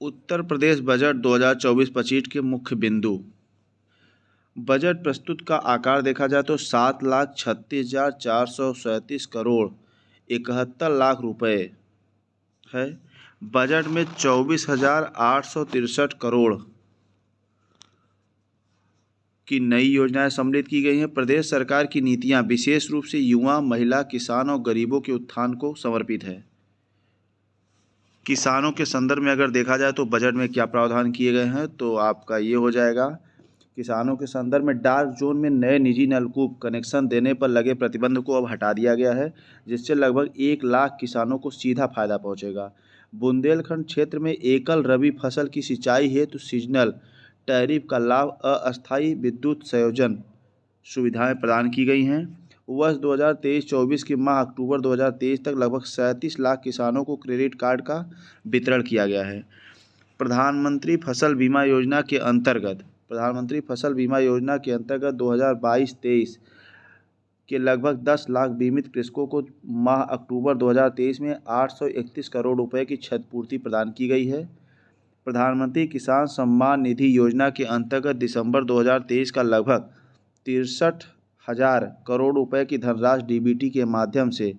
Uttar Pradesh budget 2024-25 के मुख्य बिंदु। बजट प्रस्तुत का आकार देखा जाए तो 7,36,437 करोड़ 71 लाख रुपए है। बजट में 24,863 करोड़ की नई योजनाएं सम्मिलित की गई हैं। प्रदेश सरकार की नीतियां विशेष रूप से युवा, महिला, किसान और गरीबों के उत्थान को समर्पित है। किसानों के संदर्भ में अगर देखा जाए तो बजट में क्या प्रावधान किए गए हैं तो आपका ये हो जाएगा। किसानों के संदर्भ में डार्क जोन में नए निजी नलकूप कनेक्शन देने पर लगे प्रतिबंध को अब हटा दिया गया है, जिससे लगभग 1 लाख किसानों को सीधा फायदा पहुंचेगा। बुंदेलखंड क्षेत्र में एकल रबी फसल की सिंचाई हेतु सीजनल टैरिफ का लाभ, अस्थायी विद्युत संयोजन सुविधाएं प्रदान की गई हैं। वर्ष 2023-24 के माह अक्टूबर 2023 तक लगभग 37 लाख किसानों को क्रेडिट कार्ड का वितरण किया गया है। प्रधानमंत्री फसल बीमा योजना के अंतर्गत 2022-23 के लगभग 10 लाख बीमित कृषकों को माह अक्टूबर 2023 में 831 करोड़ रुपए की क्षतिपूर्ति प्रदान की गई है। प्रधानमंत्री किसान सम्मान निधि योजना के अंतर्गत दिसंबर 2023 का लगभग 63,000 करोड़ रुपए की धनराशि डीबीटी के माध्यम से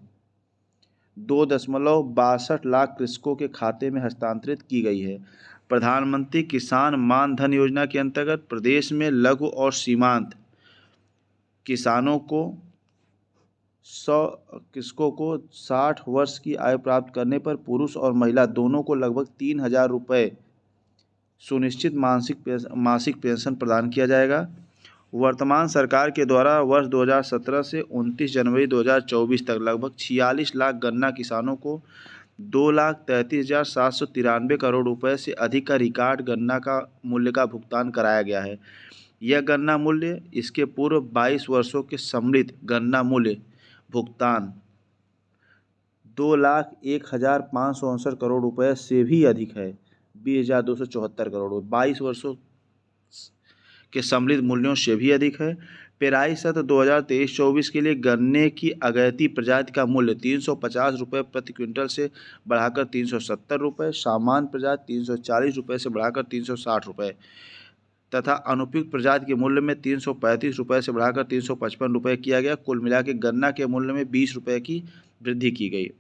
2.62 लाख कृषकों के खाते में हस्तांतरित की गई है। प्रधानमंत्री किसान मान धन योजना के अंतर्गत प्रदेश में लघु और सीमांत किसानों को 60 वर्ष की आयु प्राप्त करने पर पुरुष और महिला दोनों को लगभग 3,000 रुपये सुनिश्चित मासिक पेंशन प्रदान किया जाएगा। वर्तमान सरकार के द्वारा वर्ष 2017 से 29 जनवरी 2024 तक लगभग 46 लाख गन्ना किसानों को 2,33,793 करोड़ रुपए से अधिक का रिकॉर्ड गन्ना का मूल्य का भुगतान कराया गया है। यह गन्ना मूल्य इसके पूर्व 22 वर्षों के सम्मिलित गन्ना मूल्य भुगतान 2,01,559 करोड़ रुपए से भी अधिक है। 20,274 करोड़ 22 वर्षों के सम्मिलित मूल्यों से भी अधिक है। पेराई सत्र 2023-24 के लिए गन्ने की अगैती प्रजाति का मूल्य 350 रुपये प्रति क्विंटल से बढ़ाकर 370 रुपये, सामान्य प्रजाति 340 रुपये से बढ़ाकर 360 रुपये तथा अनुपयुक्त प्रजाति के मूल्य में 335 रुपये से बढ़ाकर 355 रुपये किया गया। कुल मिला के गन्ना के मूल्य में 20 रुपये की वृद्धि की गई।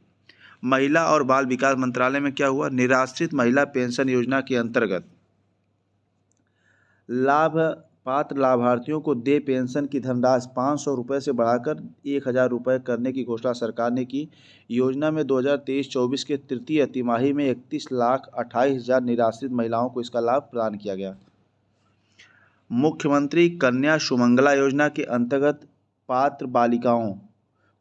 महिला और बाल विकास मंत्रालय में क्या हुआ? निराश्रित महिला पेंशन योजना के अंतर्गत पात्र लाभार्थियों को देय पेंशन की धनराशि 500 रुपये से बढ़ाकर 1,000 रुपये करने की घोषणा सरकार ने की। योजना में 2023-24 के तृतीय तिमाही में 31,28,000 निराश्रित महिलाओं को इसका लाभ प्रदान किया गया। मुख्यमंत्री कन्या सुमंगला योजना के अंतर्गत पात्र बालिकाओं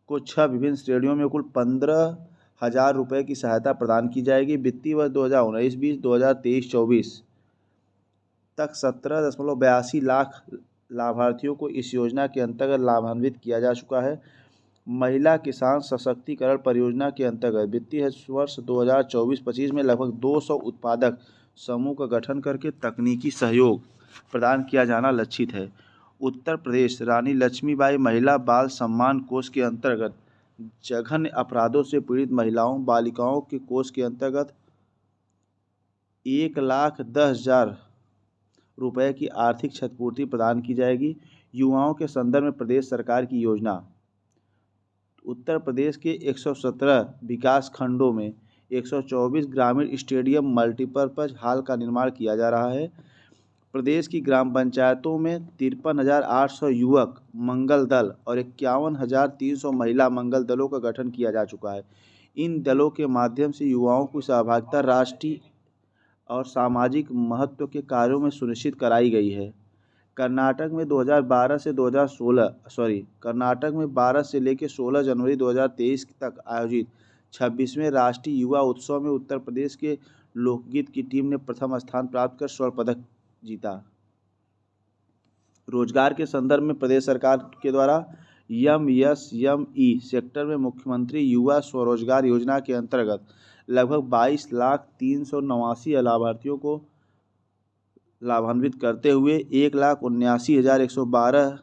को 6 विभिन्न श्रेणियों में कुल 15,000 रुपये की सहायता प्रदान की जाएगी। वित्तीय वर्ष 2019-20 2023-24 तक 17.82 लाख लाभार्थियों को इस योजना के अंतर्गत लाभान्वित किया जा चुका है। महिला किसान सशक्तिकरण परियोजना के अंतर्गत वित्तीय वर्ष 2024-25 में लगभग 200 उत्पादक समूह का गठन करके तकनीकी सहयोग प्रदान किया जाना लक्षित है। उत्तर प्रदेश रानी लक्ष्मीबाई महिला बाल सम्मान कोष के अंतर्गत जघन्य अपराधों से पीड़ित महिलाओं बालिकाओं के कोष के अंतर्गत 1,10,000 रुपये की आर्थिक क्षतिपूर्ति प्रदान की जाएगी। युवाओं के संदर्भ में प्रदेश सरकार की योजना उत्तर प्रदेश के 117 विकास खंडों में 124 ग्रामीण स्टेडियम मल्टीपर्पज हॉल का निर्माण किया जा रहा है। प्रदेश की ग्राम पंचायतों में 53,800 युवक मंगल दल और 51,300 महिला मंगल दलों का गठन किया जा चुका है। इन दलों के माध्यम से युवाओं की सहभागिता राष्ट्रीय और सामाजिक महत्व के कार्यों में सुनिश्चित कराई गई है। कर्नाटक में 12 से लेकर 16 जनवरी 2023 तक आयोजित 26वें राष्ट्रीय युवा उत्सव में उत्तर प्रदेश के लोकगीत की टीम ने प्रथम स्थान प्राप्त कर स्वर्ण पदक जीता। रोजगार के संदर्भ में प्रदेश सरकार के द्वारा एमएसएमई सेक्टर में मुख्यमंत्री युवा स्वरोजगार योजना के अंतर्गत लगभग 22,389 लाभार्थियों को लाभान्वित करते हुए 1,79,112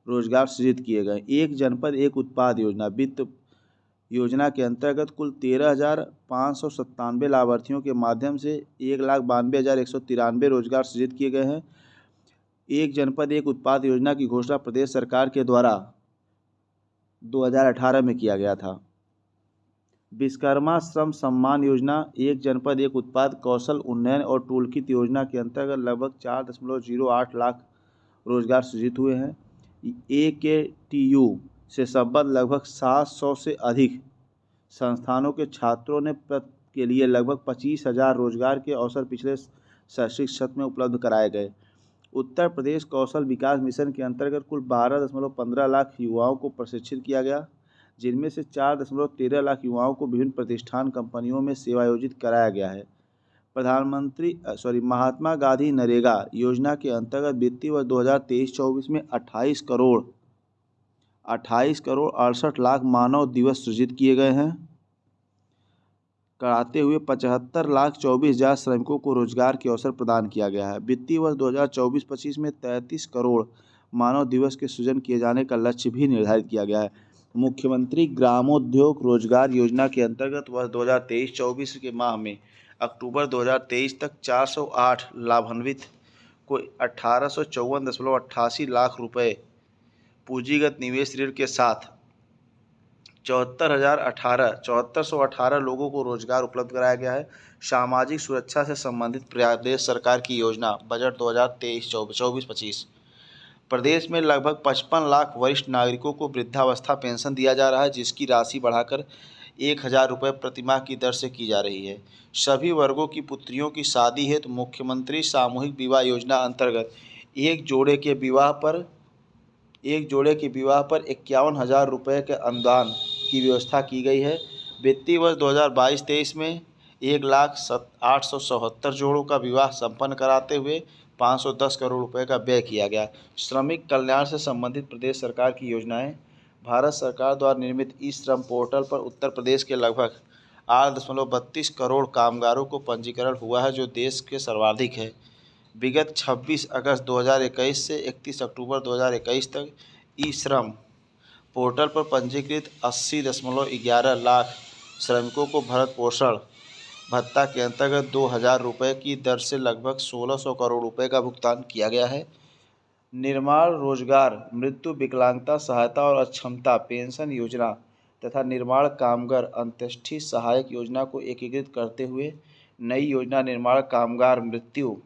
रोजगार सृजित किए गए। एक जनपद एक उत्पाद योजना वित्त योजना के अंतर्गत कुल 13,597 लाभार्थियों के माध्यम से 1,92,193 रोजगार सृजित किए गए हैं। एक जनपद एक उत्पाद योजना की घोषणा प्रदेश सरकार के द्वारा 2018 में किया गया था। विश्वकर्मा श्रम सम्मान योजना एक जनपद एक उत्पाद कौशल उन्नयन और टूलकिट योजना के अंतर्गत लगभग 4.08 लाख रोजगार सृजित हुए हैं। AKTU से संबद्ध लगभग 700 से अधिक संस्थानों के छात्रों ने के लिए लगभग 25,000 रोजगार के अवसर पिछले शैक्षिक सत्र में उपलब्ध कराए गए। उत्तर प्रदेश कौशल विकास मिशन के अंतर्गत कुल 12.15 लाख युवाओं को प्रशिक्षित किया गया, जिनमें से 4.13 लाख युवाओं को विभिन्न प्रतिष्ठान कंपनियों में सेवायोजित कराया गया है। महात्मा गांधी नरेगा योजना के अंतर्गत वित्तीय वर्ष 2023-24 में 28 करोड़ 68 लाख मानव दिवस सृजित किए गए हैं, कराते हुए 75,24,000 श्रमिकों को रोजगार के अवसर प्रदान किया गया है। वित्तीय वर्ष 2024-25 में 33 करोड़ मानव दिवस के सृजन किए जाने का लक्ष्य भी निर्धारित किया गया है। मुख्यमंत्री ग्रामोद्योग रोजगार योजना के अंतर्गत वर्ष 2023-24 के माह में अक्टूबर 2023 तक 408 लाभान्वित को 1854.88 लाख रुपए पूंजीगत निवेश ऋण के साथ 7418 लोगों को रोजगार उपलब्ध कराया गया है। सामाजिक सुरक्षा से संबंधित प्रदेश सरकार की योजना बजट 2023-24-25 प्रदेश में लगभग 55 लाख वरिष्ठ नागरिकों को वृद्धावस्था पेंशन दिया जा रहा है, जिसकी राशि बढ़ाकर 1,000 रुपये प्रतिमाह की दर से की जा रही है। सभी वर्गों की पुत्रियों की शादी हेतु मुख्यमंत्री सामूहिक विवाह योजना अंतर्गत एक जोड़े के विवाह पर 51,000 रुपये के अनुदान की व्यवस्था की गई है। वित्तीय वर्ष 2022-23 में 1,08,77 जोड़ों का विवाह संपन्न कराते हुए 510 करोड़ रुपए का व्यय किया गया। श्रमिक कल्याण से संबंधित प्रदेश सरकार की योजनाएं भारत सरकार द्वारा निर्मित ई श्रम पोर्टल पर उत्तर प्रदेश के लगभग 8.32 करोड़ कामगारों को पंजीकरण हुआ है, जो देश के सर्वाधिक है। विगत 26 अगस्त 2021 से 31 अक्टूबर 2021 तक ई श्रम पोर्टल पर पंजीकृत 80.11 लाख श्रमिकों को भरण पोषण भत्ता के अंतर्गत 2,000 रुपये की दर से लगभग 1,600 करोड़ रुपए का भुगतान किया गया है। निर्माण रोजगार मृत्यु विकलांगता सहायता और अक्षमता पेंशन योजना तथा निर्माण कामगार अंत्येष्टि सहायक योजना को एकीकृत करते हुए नई योजना निर्माण कामगार मृत्यु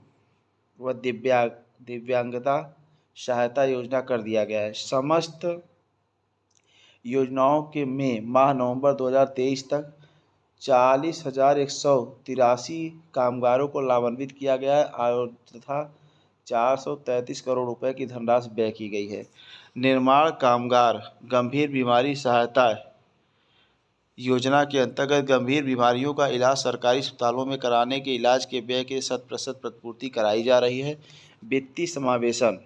व दिव्यांगता सहायता योजना कर दिया गया है। समस्त योजनाओं के में माह नवंबर 2023 तक 40,183 कामगारों को लाभान्वित किया गया है और तथा 433 करोड़ रुपए की धनराशि व्यय की गई है। निर्माण कामगार गंभीर बीमारी सहायता योजना के अंतर्गत गंभीर बीमारियों का इलाज सरकारी अस्पतालों में कराने के इलाज के व्यय के 100% प्रतिपूर्ति कराई जा रही है। वित्तीय समावेशन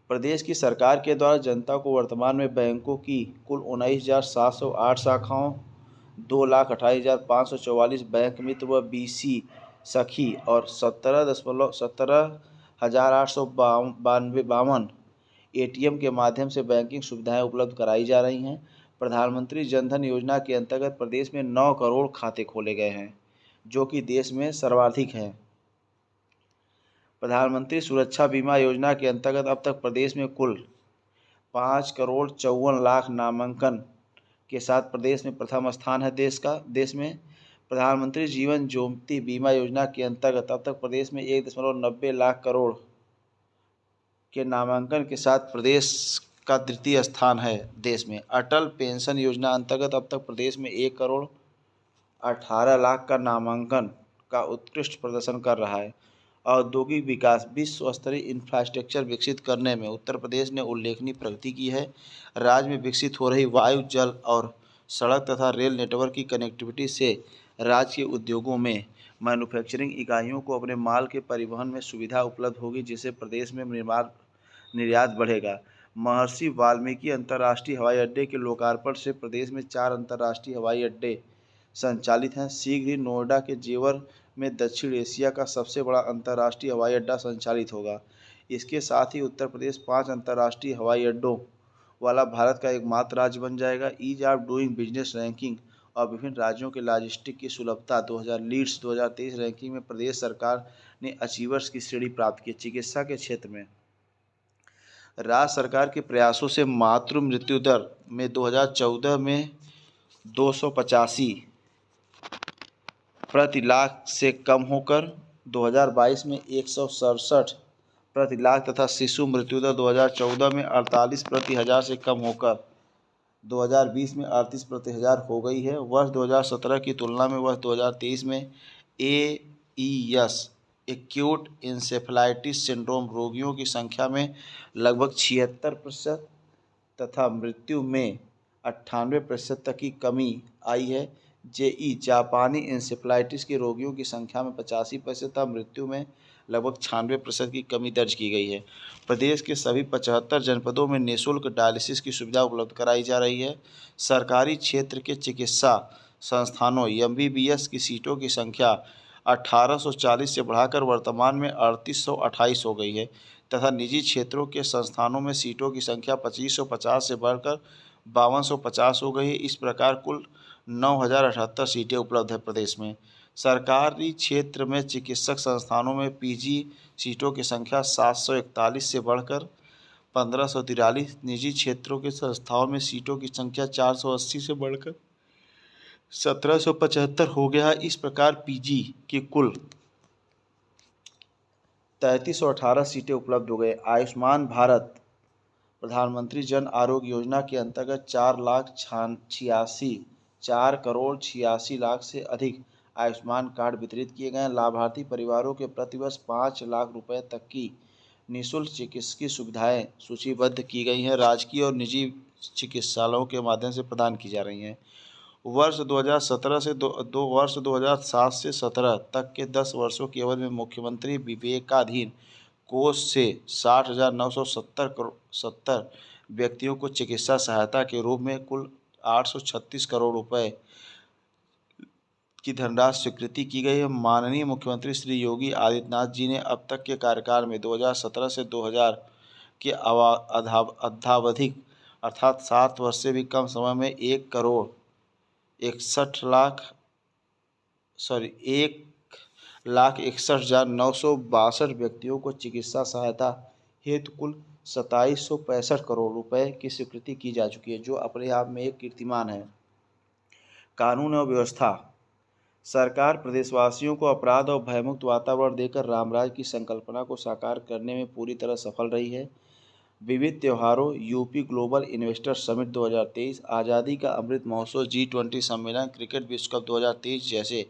प्रदेश की सरकार के द्वारा जनता को वर्तमान में बैंकों की कुल 19,708 शाखाओं, 2,28,544 बैंक मित्र व BC सखी और 17,852 ATM के माध्यम से बैंकिंग सुविधाएं उपलब्ध कराई जा रही हैं। प्रधानमंत्री जनधन योजना के अंतर्गत प्रदेश में 9 करोड़ खाते खोले गए हैं, जो कि देश में सर्वाधिक है। प्रधानमंत्री सुरक्षा बीमा योजना के अंतर्गत अब तक प्रदेश में कुल 5,54 लाख नामांकन के साथ प्रदेश में प्रथम स्थान है। देश में प्रधानमंत्री जीवन ज्योति बीमा योजना के अंतर्गत अब तक प्रदेश में 1.90 लाख करोड़ के नामांकन के साथ प्रदेश का द्वितीय स्थान है देश में। अटल पेंशन योजना अंतर्गत अब तक प्रदेश में 1,18 लाख का नामांकन का उत्कृष्ट प्रदर्शन कर रहा है। औद्योगिक विकास विश्व स्तरीय इंफ्रास्ट्रक्चर विकसित करने में उत्तर प्रदेश ने उल्लेखनीय प्रगति की है। राज्य में विकसित हो रही वायु, जल और सड़क तथा रेल नेटवर्क की कनेक्टिविटी से राज्य के उद्योगों में मैन्युफैक्चरिंग इकाइयों को अपने माल के परिवहन में सुविधा उपलब्ध होगी, जिससे प्रदेश में निर्यात बढ़ेगा। महर्षि वाल्मीकि अंतर्राष्ट्रीय हवाई अड्डे के लोकार्पण से प्रदेश में 4 अंतर्राष्ट्रीय हवाई अड्डे संचालित हैं। शीघ्र ही नोएडा के जेवर में दक्षिण एशिया का सबसे बड़ा अंतर्राष्ट्रीय हवाई अड्डा संचालित होगा। इसके साथ ही उत्तर प्रदेश 5 अंतर्राष्ट्रीय हवाई अड्डों वाला भारत का एकमात्र राज्य बन जाएगा। Ease of doing business ranking और विभिन्न राज्यों के लॉजिस्टिक की सुलभता 2000 लीड्स 2023 रैंकिंग में प्रदेश सरकार ने अचीवर्स की श्रेणी प्राप्त की। चिकित्सा के क्षेत्र में राज्य सरकार के प्रयासों से मातृ मृत्यु दर में 2014 में 285 प्रति लाख से कम होकर 2022 में 167 प्रति लाख तथा शिशु मृत्यु दर 2014 में 48 प्रति हजार से कम होकर 2020 में 38 प्रति हजार हो गई है। वर्ष 2017 की तुलना में वर्ष 2023 में एईएस एक्यूट इंसेफेलाइटिस सिंड्रोम रोगियों की संख्या में लगभग 76% तथा मृत्यु में 98% तक की कमी आई है। जापानी इंसेफेलाइटिस के रोगियों की संख्या में 85% तथा मृत्यु में लगभग 96% की कमी दर्ज की गई है। प्रदेश के सभी 75 जनपदों में निःशुल्क डायलिसिस की सुविधा उपलब्ध कराई जा रही है। सरकारी क्षेत्र के चिकित्सा संस्थानों एमबीबीएस की सीटों की संख्या 1840 से बढ़ाकर वर्तमान में 3828 हो गई है तथा निजी क्षेत्रों के संस्थानों में सीटों की संख्या 2550 से बढ़कर 5250 हो गई है। इस प्रकार कुल 9078 सीटें उपलब्ध है प्रदेश में। सरकारी क्षेत्र में चिकित्सक संस्थानों में पीजी सीटों की संख्या 741 से बढ़कर 1543, निजी क्षेत्रों के संस्थाओं में सीटों की संख्या 480 से बढ़कर 1775 हो गया। इस प्रकार पीजी की कुल 3318 सीटें उपलब्ध हो गए। आयुष्मान भारत प्रधानमंत्री जन आरोग्य योजना के अंतर्गत 4,86,00,000 से अधिक आयुष्मान कार्ड वितरित किए गए। लाभार्थी परिवारों के प्रतिवर्ष 5 लाख रुपए तक की निःशुल्क चिकित्सकीय सुविधाएं सूचीबद्ध की गई हैं। राजकीय और निजी चिकित्सालयों के माध्यम से प्रदान की जा रही हैं। वर्ष 2017 से वर्ष 2007 से 17 तक के 10 वर्षों की अवधि में मुख्यमंत्री विवेकाधीन कोष से 60,970 व्यक्तियों को चिकित्सा सहायता के रूप में कुल 836 करोड़ रुपए की धनराशि स्वीकृति की गई है। माननीय मुख्यमंत्री श्री योगी आदित्यनाथ जी ने अब तक के कार्यकाल में 2017 से 2000 के अद्यावधिक अर्थात 7 वर्ष से भी कम समय में 1,61,962 व्यक्तियों को चिकित्सा सहायता हेतु कुल 2765 करोड़ रुपए की स्वीकृति की जा चुकी है, जो अपने आप में एक कीर्तिमान है। कानून और व्यवस्था सरकार प्रदेशवासियों को अपराध और भयमुक्त वातावरण देकर रामराज की संकल्पना को साकार करने में पूरी तरह सफल रही है। विविध त्योहारों, यूपी ग्लोबल इन्वेस्टर समिट 2023, आज़ादी का अमृत महोत्सव, G20 सम्मेलन, क्रिकेट विश्व कप 2023 जैसे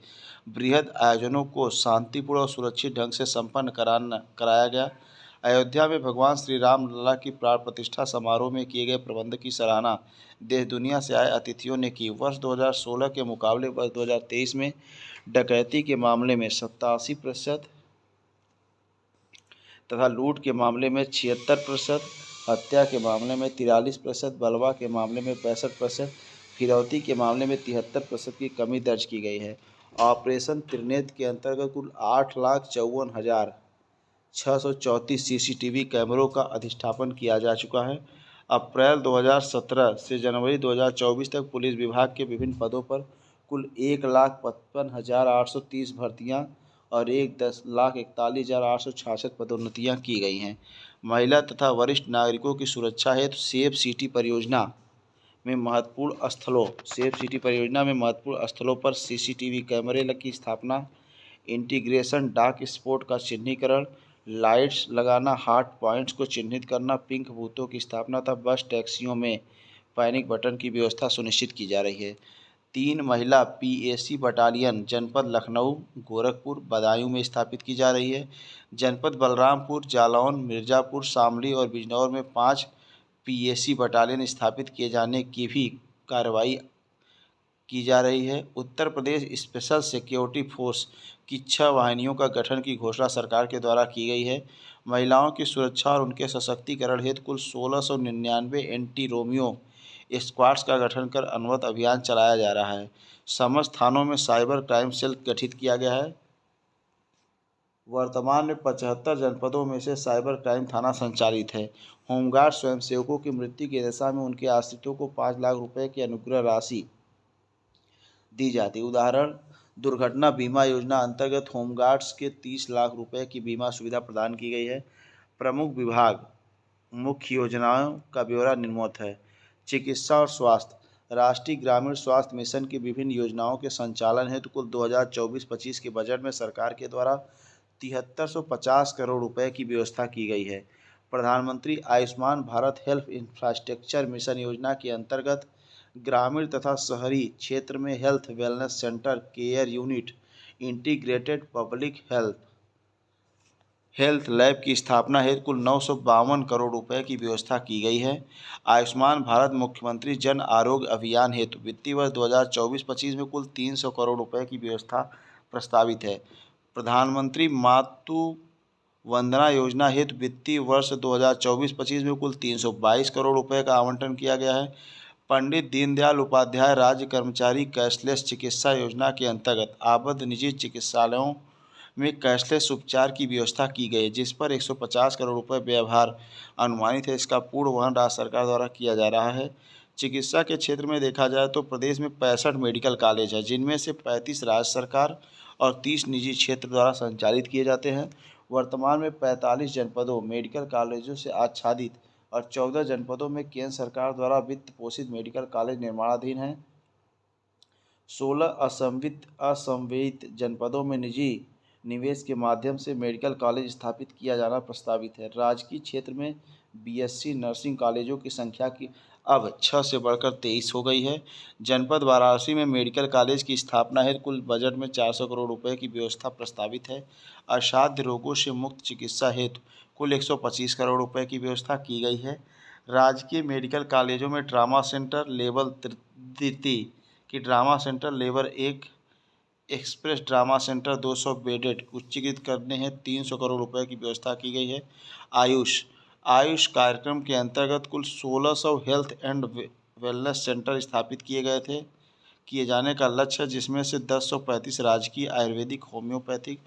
बृहद आयोजनों को शांतिपूर्ण और सुरक्षित ढंग से संपन्न कराया गया। अयोध्या में भगवान श्री राम लला की प्राण प्रतिष्ठा समारोह में किए गए प्रबंध की सराहना देश दुनिया से आए अतिथियों ने की। वर्ष 2016 के मुकाबले वर्ष 2023 में डकैती के मामले में 87% तथा लूट के मामले में 76%, हत्या के मामले में 43%, बलवा के मामले में 65%, फिरौती के मामले में 73% की कमी दर्ज की गई है। ऑपरेशन त्रिनेत्र के अंतर्गत कुल 8,54,634 CCTV कैमरों का अधिष्ठापन किया जा चुका है। अप्रैल 2017 से जनवरी 2024 तक पुलिस विभाग के विभिन्न पदों पर कुल 1,55,830 भर्तियां और 10,41,866 पदोन्नतियां की गई हैं। महिला तथा वरिष्ठ नागरिकों की सुरक्षा हेतु सेफ सिटी परियोजना में महत्वपूर्ण स्थलों पर CCTV कैमरे की स्थापना, इंटीग्रेशन, डार्क स्पॉट का चिन्हीकरण, लाइट्स लगाना, हॉट पॉइंट्स को चिन्हित करना, पिंक बूथों की स्थापना तथा बस टैक्सियों में पैनिक बटन की व्यवस्था सुनिश्चित की जा रही है। 3 महिला PAC बटालियन जनपद लखनऊ, गोरखपुर, बदायूं में स्थापित की जा रही है। जनपद बलरामपुर, जालौन, मिर्ज़ापुर, शामली और बिजनौर में 5 PAC बटालियन स्थापित किए जाने की भी कार्रवाई की जा रही है। Uttar Pradesh special security force की 6 वाहिनियों का गठन की घोषणा सरकार के द्वारा की गई है। महिलाओं की सुरक्षा और उनके सशक्तिकरण हेतु कुल 1699 एंटी रोमियो स्क्वाड्स का गठन कर अनवरत अभियान चलाया जा रहा है। समस्त थानों में साइबर क्राइम सेल गठित किया गया है। वर्तमान में 75 जनपदों में से साइबर क्राइम थाना संचालित है। होमगार्ड स्वयंसेवकों की मृत्यु की दशा में उनके आश्रितों को 5 लाख रुपए की अनुग्रह राशि दी जाती है। उदाहरण, दुर्घटना बीमा योजना अंतर्गत होमगार्ड्स के 30 लाख रुपए की बीमा सुविधा प्रदान की गई है। प्रमुख विभाग मुख्य योजनाओं का ब्यौरा निम्नलिखित है। चिकित्सा और स्वास्थ्य, राष्ट्रीय ग्रामीण स्वास्थ्य मिशन की विभिन्न योजनाओं के संचालन हेतु कुल 2024-25 के बजट में सरकार के द्वारा 7350 करोड़ रुपए की व्यवस्था की गई है। प्रधानमंत्री Ayushman Bharat health infrastructure mission योजना के अंतर्गत ग्रामीण तथा शहरी क्षेत्र में health wellness centre, care unit, integrated public health lab की स्थापना हेतु कुल 952 करोड़ रुपए की व्यवस्था की गई है। आयुष्मान भारत मुख्यमंत्री जन आरोग्य अभियान हेतु वित्तीय वर्ष 2024-25 में कुल 300 करोड़ रुपए की व्यवस्था प्रस्तावित है। प्रधानमंत्री मातृ वंदना योजना हेतु वित्तीय वर्ष 2024-25 में कुल 322 करोड़ रुपए का आवंटन किया गया है। पंडित दीनदयाल उपाध्याय राज्य कर्मचारी कैशलेस चिकित्सा योजना के अंतर्गत आबद्ध निजी चिकित्सालयों में कैशलेस उपचार की व्यवस्था की गई है, जिस पर 150 करोड़ रुपए व्यवहार अनुमानित है। इसका पूर्ण वहन राज्य सरकार द्वारा किया जा रहा है। चिकित्सा के क्षेत्र में देखा जाए तो प्रदेश में 65 मेडिकल कॉलेज है, जिनमें से 35 राज्य सरकार और 30 निजी क्षेत्र द्वारा संचालित किए जाते हैं। वर्तमान में 45 जनपदों मेडिकल कॉलेजों से आच्छादित और 14 जनपदों में केंद्र सरकार द्वारा वित्त पोषित मेडिकल कॉलेज निर्माणाधीन हैं। 16 असंवित जनपदों में निजी निवेश के माध्यम से मेडिकल कॉलेज स्थापित किया जाना प्रस्तावित है। राजकीय क्षेत्र में बीएससी नर्सिंग कॉलेजों की संख्या की अब 6 से बढ़कर 23 हो गई है। जनपद वाराणसी में मेडिकल कॉलेज की स्थापना हेतु कुल बजट में 400 करोड़ रुपए की व्यवस्था प्रस्तावित है। असाध्य रोगों से मुक्त चिकित्सा हेतु कुल 125 करोड़ रुपए की व्यवस्था की गई है। राजकीय मेडिकल कॉलेजों में ट्रामा सेंटर लेवल तृतीय की trauma centre level 1 express trauma centre 200 bedded उच्चीकृत करने हैं 300 करोड़ रुपए की व्यवस्था की गई है। आयुष कार्यक्रम के अंतर्गत कुल 1600 हेल्थ एंड वेलनेस सेंटर स्थापित किए जाने का लक्ष्य है, जिसमें से 1035 राजकीय आयुर्वेदिक, होम्योपैथिक,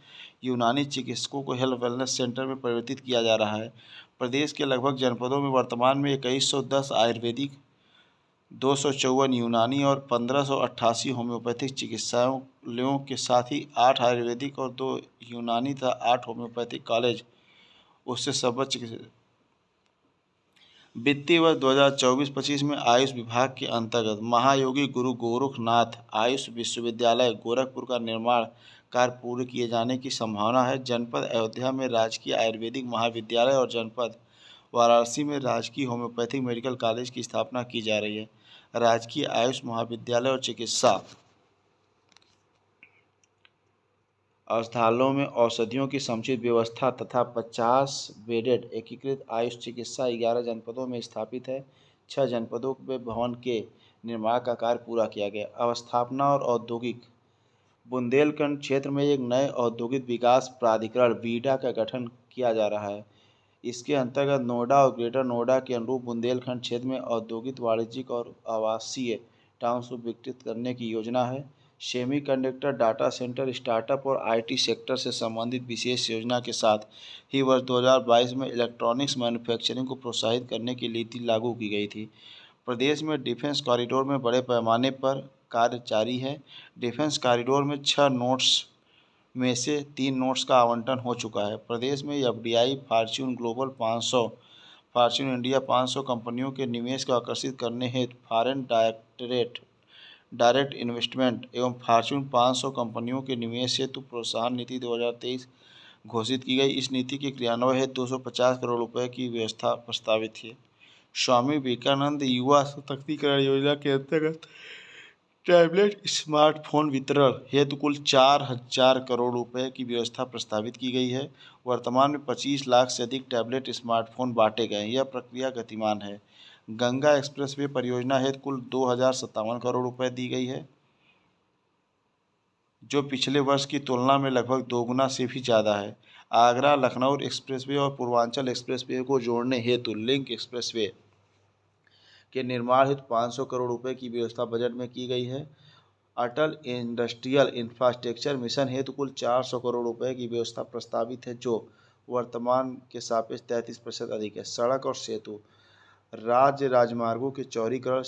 यूनानी चिकित्सकों को हेल्थ वेलनेस सेंटर में परिवर्तित किया जा रहा है। प्रदेश के लगभग जनपदों में वर्तमान में 2110 आयुर्वेदिक, 254 यूनानी और 1588 होम्योपैथिक चिकित्सालयों के साथ ही 8 आयुर्वेदिक और 2 यूनानी तथा 8 होम्योपैथिक कॉलेज उससे संबद्ध चिकित्सा। वित्तीय वर्ष 2024-25 में आयुष विभाग के अंतर्गत महायोगी गुरु गोरखनाथ आयुष विश्वविद्यालय गोरखपुर का निर्माण कार्य पूर्ण किए जाने की संभावना है। जनपद अयोध्या में राजकीय आयुर्वेदिक महाविद्यालय और जनपद वाराणसी में राजकीय होम्योपैथिक मेडिकल कॉलेज की स्थापना की जा रही है। राजकीय आयुष महाविद्यालय और चिकित्सा अस्पतालों में औषधियों की समुचित व्यवस्था तथा 50 बेडेड एकीकृत आयुष चिकित्सा 11 जनपदों में स्थापित है। 6 जनपदों में भवन के निर्माण का कार्य पूरा किया गया। अवस्थापना और औद्योगिक, बुंदेलखंड क्षेत्र में एक नए औद्योगिक विकास प्राधिकरण बीडा का गठन किया जा रहा है। इसके अंतर्गत नोएडा और ग्रेटर नोएडा के अनुरूप बुंदेलखंड क्षेत्र में औद्योगिक, वाणिज्यिक और आवासीय टाउनशिप विकसित करने की योजना है। सेमीकंडक्टर, डाटा सेंटर, स्टार्टअप और आईटी सेक्टर से संबंधित विशेष योजना के साथ ही वर्ष 2022 में इलेक्ट्रॉनिक्स मैन्युफैक्चरिंग को प्रोत्साहित करने की नीति लागू की गई थी। प्रदेश में डिफेंस कॉरिडोर में बड़े पैमाने पर कार्य जारी है। डिफेंस कॉरिडोर में 6 नोड्स में से 3 नोड्स का आवंटन हो चुका है। प्रदेश में FDI, Fortune global 500, Fortune India 500 कंपनियों के निवेश को आकर्षित करने हेतु फॉरेन डायरेक्ट इन्वेस्टमेंट एवं फॉर्च्यून 500 कंपनियों के निवेश हेतु प्रोत्साहन नीति 2023 घोषित की गई। इस नीति के क्रियान्वयन हेतु 250 करोड़ रुपए की व्यवस्था प्रस्तावित है। स्वामी विवेकानंद युवा सशक्तिकरण योजना के अंतर्गत टैबलेट स्मार्टफोन वितरण हेतु कुल 4000 करोड़ रुपए की व्यवस्था प्रस्तावित की गई है। वर्तमान में 25 लाख से अधिक टैबलेट स्मार्टफोन बांटे गए हैं। यह प्रक्रिया गतिमान है। गंगा एक्सप्रेसवे परियोजना हेतु कुल 2057 करोड़ रुपए दी गई है, जो पिछले वर्ष की तुलना में लगभग दोगुना से भी ज़्यादा है। आगरा लखनऊ एक्सप्रेसवे और पूर्वांचल एक्सप्रेसवे को जोड़ने हेतु लिंक एक्सप्रेसवे के निर्माण हेतु 500 करोड़ रुपए की व्यवस्था बजट में की गई है। अटल इंडस्ट्रियल इंफ्रास्ट्रक्चर मिशन हेतु कुल 400 करोड़ रुपए की व्यवस्था प्रस्तावित है, जो वर्तमान के सापेक्ष 33% अधिक है। सड़क और सेतु, राज्य राजमार्गों के चौड़ीकरण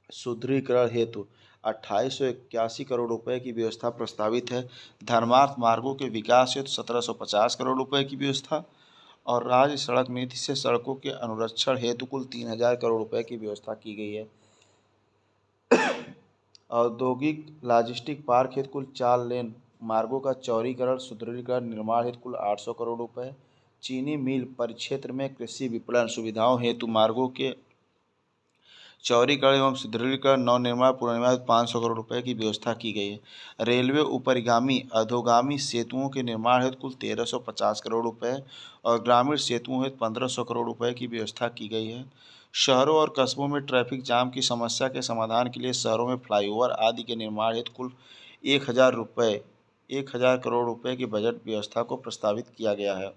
सुदृढ़ीकरण हेतु 2881 करोड़ रुपए की व्यवस्था प्रस्तावित है। धर्मार्थ मार्गों के विकास हेतु 1750 करोड़ रुपए की व्यवस्था और राज्य सड़क नीति से सड़कों के अनुरक्षण हेतु कुल 3000 करोड़ रुपए की व्यवस्था की गई है। औद्योगिक लॉजिस्टिक पार्क हेतु कुल 4 लेन मार्गों का चौड़ीकरण सुदृढ़ीकरण निर्माण हेतु कुल 800 करोड़ रुपए। चीनी मिल परिक्षेत्र में कृषि विपणन सुविधाओं हेतु मार्गों के चौड़ीकरण एवं सुदृढ़ीकरण नवनिर्माण पुनर्निर्माण 500 करोड़ रुपए की व्यवस्था की गई है। रेलवे उपरिगामी अधोगामी सेतुओं के निर्माण हेतु कुल 1350 करोड़ रुपए और ग्रामीण सेतुओं हेतु 1500 करोड़ रुपए की व्यवस्था की गई है। शहरों और कस्बों में ट्रैफिक जाम की समस्या के समाधान के लिए शहरों में फ्लाईओवर आदि के निर्माण हेतु कुल 1000 करोड़ रुपए की बजट व्यवस्था को प्रस्तावित किया गया है।